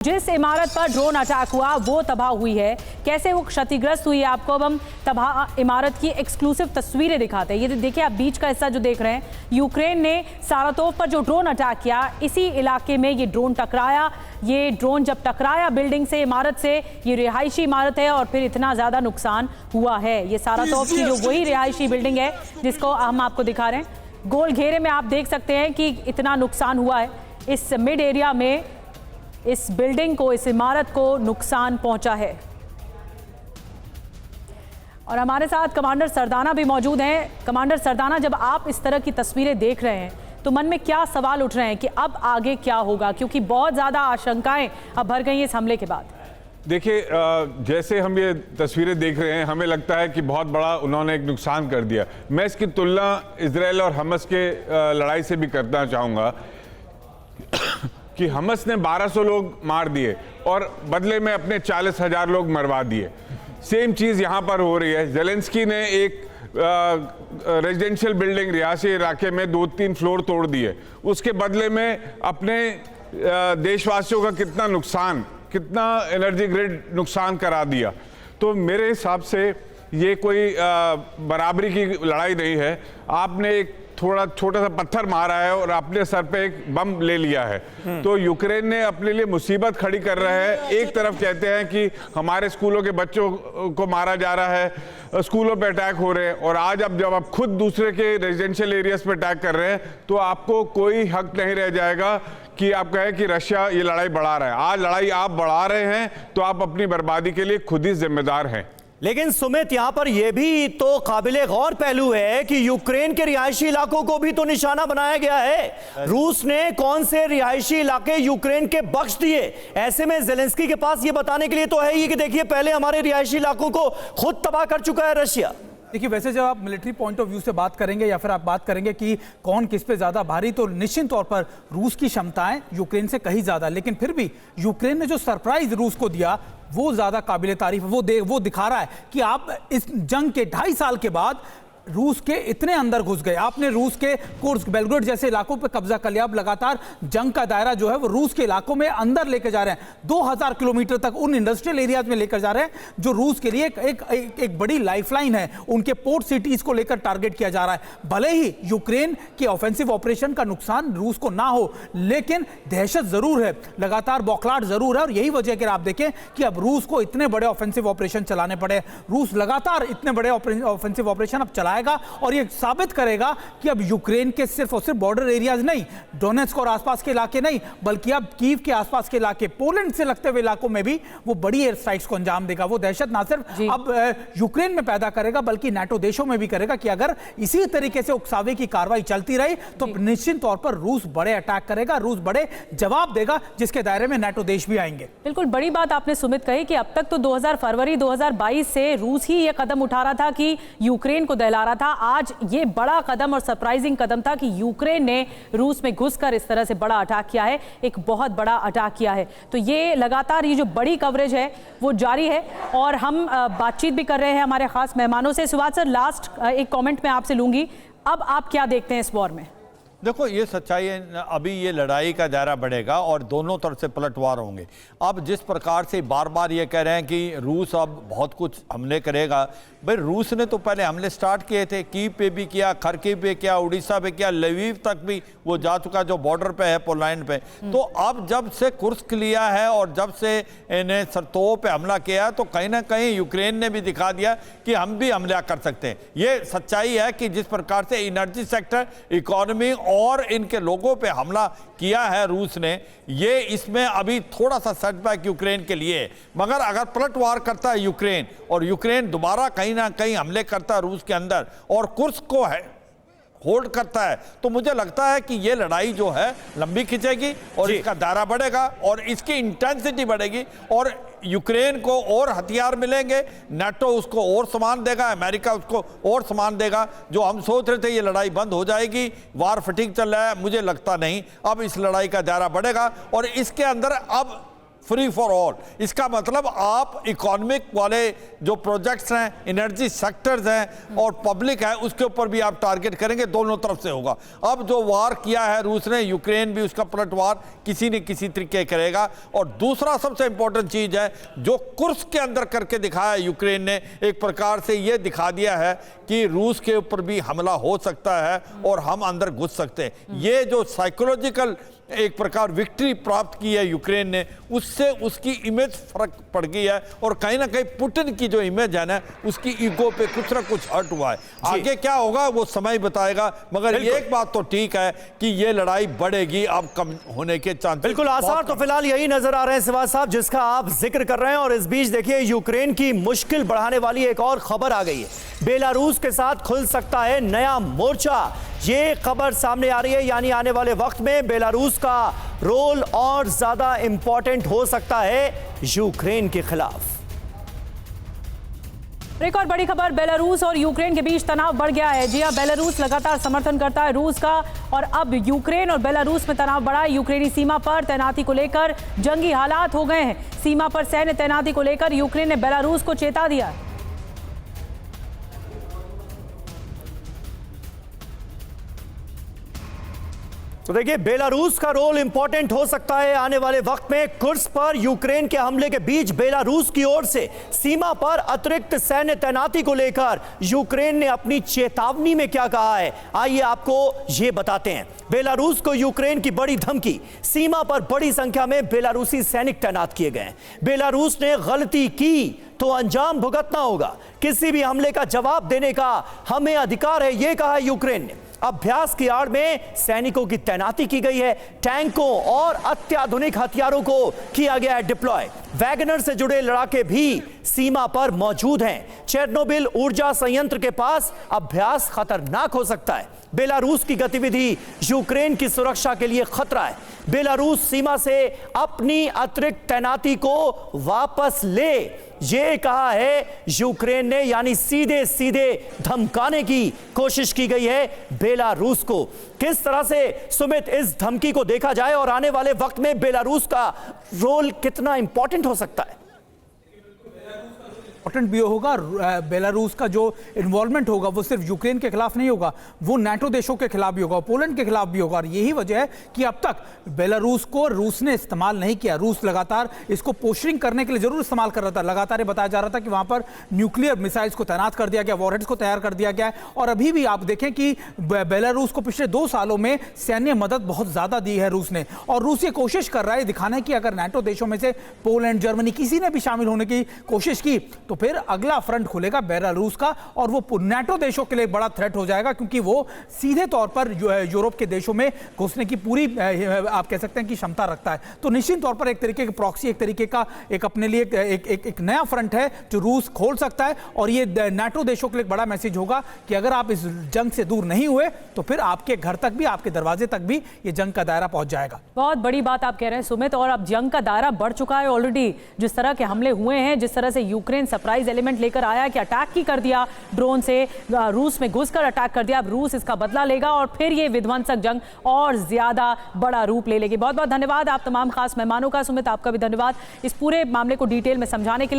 जिस इमारत पर ड्रोन अटैक हुआ वो तबाह हुई है, कैसे वो क्षतिग्रस्त हुई है, आपको अब हम तबाह इमारत की एक्सक्लूसिव तस्वीरें दिखाते हैं। ये देखिए, आप बीच का हिस्सा जो देख रहे हैं, यूक्रेन ने सारातोव पर जो ड्रोन अटैक किया, इसी इलाके में ये ड्रोन टकराया। ये ड्रोन जब टकराया बिल्डिंग से, इमारत से, ये रिहायशी इमारत है और फिर इतना ज्यादा नुकसान हुआ है। ये सारातोव की जो वही रिहायशी बिल्डिंग है जिसको हम आपको दिखा रहे हैं, गोल घेरे में आप देख सकते हैं कि इतना नुकसान हुआ है। इस मिड एरिया में इस बिल्डिंग को, इस इमारत को नुकसान पहुंचा है। और हमारे साथ कमांडर सरदाना भी मौजूद हैं। कमांडर सरदाना, जब आप इस तरह की तस्वीरें देख रहे हैं तो मन में क्या सवाल उठ रहे हैं कि अब आगे क्या होगा, क्योंकि बहुत ज्यादा आशंकाएं अब भर गई इस हमले के बाद। देखिए, जैसे हम ये तस्वीरें देख रहे हैं, हमें लगता है कि बहुत बड़ा उन्होंने एक नुकसान कर दिया। मैं इसकी तुलना इजराइल और हमस के लड़ाई से भी करना चाहूँगा कि हमस ने 1200 लोग मार दिए और बदले में अपने 40,000 लोग मरवा दिए। सेम चीज़ यहाँ पर हो रही है। ज़ेलेंस्की ने एक रेजिडेंशियल बिल्डिंग रिहायशी इलाके में 2-3 फ्लोर तोड़ दिए, उसके बदले में अपने देशवासियों का कितना नुकसान, कितना एनर्जी ग्रिड नुकसान करा दिया। तो मेरे हिसाब से ये कोई बराबरी की लड़ाई नहीं है। आपने एक थोड़ा छोटा सा पत्थर मारा है और अपने सर पे एक बम ले लिया है, तो यूक्रेन ने अपने लिए मुसीबत खड़ी कर रहा है। एक तरफ कहते हैं कि हमारे स्कूलों के बच्चों को मारा जा रहा है, स्कूलों पे अटैक हो रहे हैं, और आज अब जब आप खुद दूसरे के रेजिडेंशियल एरियाज पे अटैक कर रहे हैं तो आपको कोई हक नहीं रह जाएगा कि आप कहें कि रशिया ये लड़ाई बढ़ा रहा है। आज लड़ाई आप बढ़ा रहे हैं तो आप अपनी बर्बादी के लिए खुद ही जिम्मेदार हैं। लेकिन सुमित, यहां पर यह भी तो काबिले गौर पहलू है कि यूक्रेन के रिहायशी इलाकों को भी तो निशाना बनाया गया है। रूस ने कौन से रिहायशी इलाके यूक्रेन के बख्श दिए? ऐसे में ज़ेलेंस्की के पास यह बताने के लिए तो है ही कि देखिए, पहले हमारे रिहायशी इलाकों को खुद तबाह कर चुका है रशिया। देखिए, वैसे जब आप मिलिट्री पॉइंट ऑफ व्यू से बात करेंगे या फिर आप बात करेंगे कि कौन किस पे ज़्यादा भारी, तो निश्चित तौर पर रूस की क्षमताएं यूक्रेन से कहीं ज़्यादा, लेकिन फिर भी यूक्रेन ने जो सरप्राइज रूस को दिया वो ज़्यादा काबिले तारीफ। वो दिखा रहा है कि आप इस जंग के 2.5 साल के बाद रूस के इतने अंदर घुस गए। आपने रूस के कुर्स्क, बेलग्रेड जैसे इलाकों पर कब्जा कर लिया। आप लगातार जंग का दायरा जो है वो रूस के इलाकों में अंदर लेकर जा रहे हैं। 2000 किलोमीटर तक उन इंडस्ट्रियल एरियाज में लेकर जा रहे हैं जो रूस के लिए एक बड़ी लाइफलाइन है। उनके पोर्ट सिटीज को लेकर टारगेट किया जा रहा है। भले ही यूक्रेन के ऑफेंसिव ऑपरेशन का नुकसान रूस को ना हो, लेकिन दहशत जरूर है, लगातार बौखलाहट जरूर है। और यही वजह अगर आप देखें कि अब रूस को इतने बड़े ऑफेंसिव ऑपरेशन चलाने पड़े। रूस लगातार इतने बड़े ऑफेंसिव ऑपरेशन अब चलाएगा और ये साबित करेगा कि अब यूक्रेन के सिर्फ और सिर्फ बॉर्डर एरियाज नहीं, डोनेट्स्क और आसपास के इलाके नहीं, बल्कि अब कीव के आसपास के इलाके, पोलैंड से लगते हुए इलाकों में भी वो बड़ी एयर स्ट्राइक्स को अंजाम देगा। वो दहशत ना सिर्फ अब यूक्रेन में पैदा करेगा बल्कि नाटो देशों में भी करेगा कि अगर इसी तरीके से उकसावे की कार्रवाई चलती रही तो निश्चित तौर पर रूस बड़े अटैक करेगा, रूस बड़े जवाब देगा, जिसके दायरे में नाटो देश भी आएंगे। बिल्कुल बड़ी बात आपने सुमित कही कि अब तक तो फरवरी 2022 से रूस ही ये कदम उठा रहा था कि यूक्रेन को दहला रहा था। आज ये बड़ा कदम और सरप्राइजिंग कदम था कि यूक्रेन ने रूस में घुसकर इस तरह से बड़ा अटैक किया है, एक बहुत बड़ा अटैक किया है। तो ये लगातार ये जो बड़ी कवरेज है वो जारी है और हम बातचीत भी कर रहे हैं हमारे खास मेहमानों से। सुभाष सर, लास्ट एक कमेंट मैं आपसे लूंगी, अब आप क्या देखते हैं इस वॉर में? देखो, ये सच्चाई है, अभी ये लड़ाई का दायरा बढ़ेगा और दोनों तरफ से पलटवार होंगे। अब जिस प्रकार से बार बार ये कह रहे हैं कि रूस अब बहुत कुछ हमले करेगा, भाई रूस ने तो पहले हमले स्टार्ट किए थे, कीव पे भी किया, खरकीव पे किया, उड़ीसा पे किया, लवीव तक भी वो जा चुका जो बॉर्डर पे है पोलैंड पे। तो अब जब से कुर्स्क लिया है और जब से इन्हें सरतोव पे हमला किया है तो कहीं ना कहीं यूक्रेन ने भी दिखा दिया कि हम भी हमला कर सकते हैं। ये सच्चाई है कि जिस प्रकार से एनर्जी सेक्टर, इकोनॉमी और इनके लोगों पे हमला किया है रूस ने, ये इसमें अभी थोड़ा सा सेटबैक यूक्रेन के लिए। मगर अगर पलटवार करता है यूक्रेन और यूक्रेन दोबारा कहीं ना कहीं हमले करता है रूस के अंदर और कुर्स्क को है होल्ड करता है, तो मुझे लगता है कि ये लड़ाई जो है लंबी खिंचेगी और इसका दायरा बढ़ेगा और इसकी इंटेंसिटी बढ़ेगी और यूक्रेन को और हथियार मिलेंगे, नाटो उसको और सामान देगा, अमेरिका उसको और सामान देगा। जो हम सोच रहे थे ये लड़ाई बंद हो जाएगी, वार फटीग चल रहा है, मुझे लगता नहीं। अब इस लड़ाई का दायरा बढ़ेगा और इसके अंदर अब फ्री फॉर ऑल। इसका मतलब आप इकोनॉमिक वाले जो प्रोजेक्ट्स हैं, एनर्जी सेक्टर्स हैं और पब्लिक है, उसके ऊपर भी आप टारगेट करेंगे, दोनों तरफ से होगा। अब जो वार किया है रूस ने, यूक्रेन भी उसका पलटवार किसी न किसी तरीके करेगा। और दूसरा सबसे इंपॉर्टेंट चीज है जो कुर्स्क के अंदर करके दिखाया यूक्रेन ने, एक प्रकार से यह दिखा दिया है कि रूस के ऊपर भी हमला हो सकता है और हम अंदर घुस सकते हैं। ये जो साइकोलॉजिकल एक प्रकार विक्ट्री प्राप्त की है यूक्रेन ने, उससे उसकी इमेज फर्क पड़ गई है और कहीं ना कहीं पुतिन की जो इमेज है ना, उसकी ईगो पे कुछ ना कुछ हर्ट हुआ है। आगे क्या होगा वो समय बताएगा, मगर एक बात तो ठीक है कि ये लड़ाई बढ़ेगी, अब कम होने के चांस बिल्कुल। आसार तो फिलहाल यही नजर आ रहे हैं सिवाज साहब, जिसका आप जिक्र कर रहे हैं। और इस बीच देखिए, यूक्रेन की मुश्किल बढ़ाने वाली एक और खबर आ गई है। बेलारूस के साथ खुल सकता है नया मोर्चा, ये खबर सामने आ रही है। यानी आने वाले वक्त में बेलारूस का रोल और ज्यादा इंपॉर्टेंट हो सकता है यूक्रेन के खिलाफ। एक और बड़ी खबर, बेलारूस और यूक्रेन के बीच तनाव बढ़ गया है। जी हां, बेलारूस लगातार समर्थन करता है रूस का और अब यूक्रेन और बेलारूस में तनाव बढ़ा है। यूक्रेनी सीमा पर तैनाती को लेकर जंगी हालात हो गए हैं। सीमा पर सैन्य तैनाती को लेकर यूक्रेन ने बेलारूस को चेता दिया है। तो देखिए, बेलारूस का रोल इंपॉर्टेंट हो सकता है आने वाले वक्त में। कुर्स्क पर यूक्रेन के हमले के बीच बेलारूस की ओर से सीमा पर अतिरिक्त सैन्य तैनाती को लेकर यूक्रेन ने अपनी चेतावनी में क्या कहा है, आइए आपको ये बताते हैं। बेलारूस को यूक्रेन की बड़ी धमकी, सीमा पर बड़ी संख्या में बेलारूसी सैनिक तैनात किए गए। बेलारूस ने गलती की तो अंजाम भुगतना होगा, किसी भी हमले का जवाब देने का हमें अधिकार है, यह कहा यूक्रेन ने। अभ्यास की आड़ में सैनिकों की तैनाती की गई है, टैंकों और अत्याधुनिक हथियारों को किया गया है डिप्लॉय। वैगनर से जुड़े लड़ाके भी सीमा पर मौजूद हैं। चेरनोबिल ऊर्जा संयंत्र के पास अभ्यास खतरनाक हो सकता है। बेलारूस की गतिविधि यूक्रेन की सुरक्षा के लिए खतरा है। बेलारूस सीमा से अपनी अतिरिक्त तैनाती को वापस ले, ये कहा है यूक्रेन ने। यानी सीधे सीधे धमकाने की कोशिश की गई है बेलारूस को। किस तरह से सुमित इस धमकी को देखा जाए और आने वाले वक्त में बेलारूस का रोल कितना इंपॉर्टेंट हो सकता है? इंपॉर्टेंट भी होगा। बेलारूस का जो इन्वॉल्वमेंट होगा वो सिर्फ यूक्रेन के खिलाफ नहीं होगा, वो नाटो देशों के खिलाफ भी होगा, पोलैंड के खिलाफ भी होगा। और यही वजह है कि अब तक बेलारूस को रूस ने इस्तेमाल नहीं किया। रूस लगातार इसको पोस्टरिंग करने के लिए जरूर इस्तेमाल कर रहा था। लगातार ये बताया जा रहा था कि वहां पर न्यूक्लियर मिसाइल्स को तैनात कर दिया गया, वॉरहेड्स को तैयार कर दिया गया है। और अभी भी आप देखें कि बेलारूस को पिछले 2 सालों में सैन्य मदद बहुत ज्यादा दी है रूस ने। और रूस ये कोशिश कर रहा है दिखाने की, अगर नाटो देशों में से पोलैंड, जर्मनी किसी ने भी शामिल होने की कोशिश की तो फिर अगला फ्रंट खुलेगा बेलारूस का, और वो नाटो देशों के लिए बड़ा थ्रेट हो जाएगा, क्योंकि वो सीधे तौर पर यूरोप के देशों में घुसने की पूरी आप कह सकते हैं कि क्षमता रखता है। तो निश्चित तौर पर एक तरीके का प्रॉक्सी, एक तरीके का एक अपने लिए एक नया फ्रंट है जो रूस खोल सकता है। और ये नाटो देशों के लिए एक बड़ा मैसेज होगा कि अगर आप इस जंग से दूर नहीं हुए तो फिर आपके घर तक भी, आपके दरवाजे तक भी ये जंग का दायरा पहुंच जाएगा। बहुत बड़ी बात आप कह रहे हैं सुमित, और अब जंग का दायरा बढ़ चुका है ऑलरेडी। जिस तरह के हमले हुए हैं, जिस तरह से यूक्रेन सरप्राइज एलिमेंट लेकर आया कि अटैक ही कर दिया ड्रोन से, रूस में घुसकर अटैक कर दिया, अब रूस इसका बदला लेगा और फिर ये विध्वंसक जंग और ज्यादा बड़ा रूप ले लेगी। बहुत बहुत धन्यवाद आप तमाम खास मेहमानों का। सुमित, आपका भी धन्यवाद इस पूरे मामले को डिटेल में समझाने के लिए।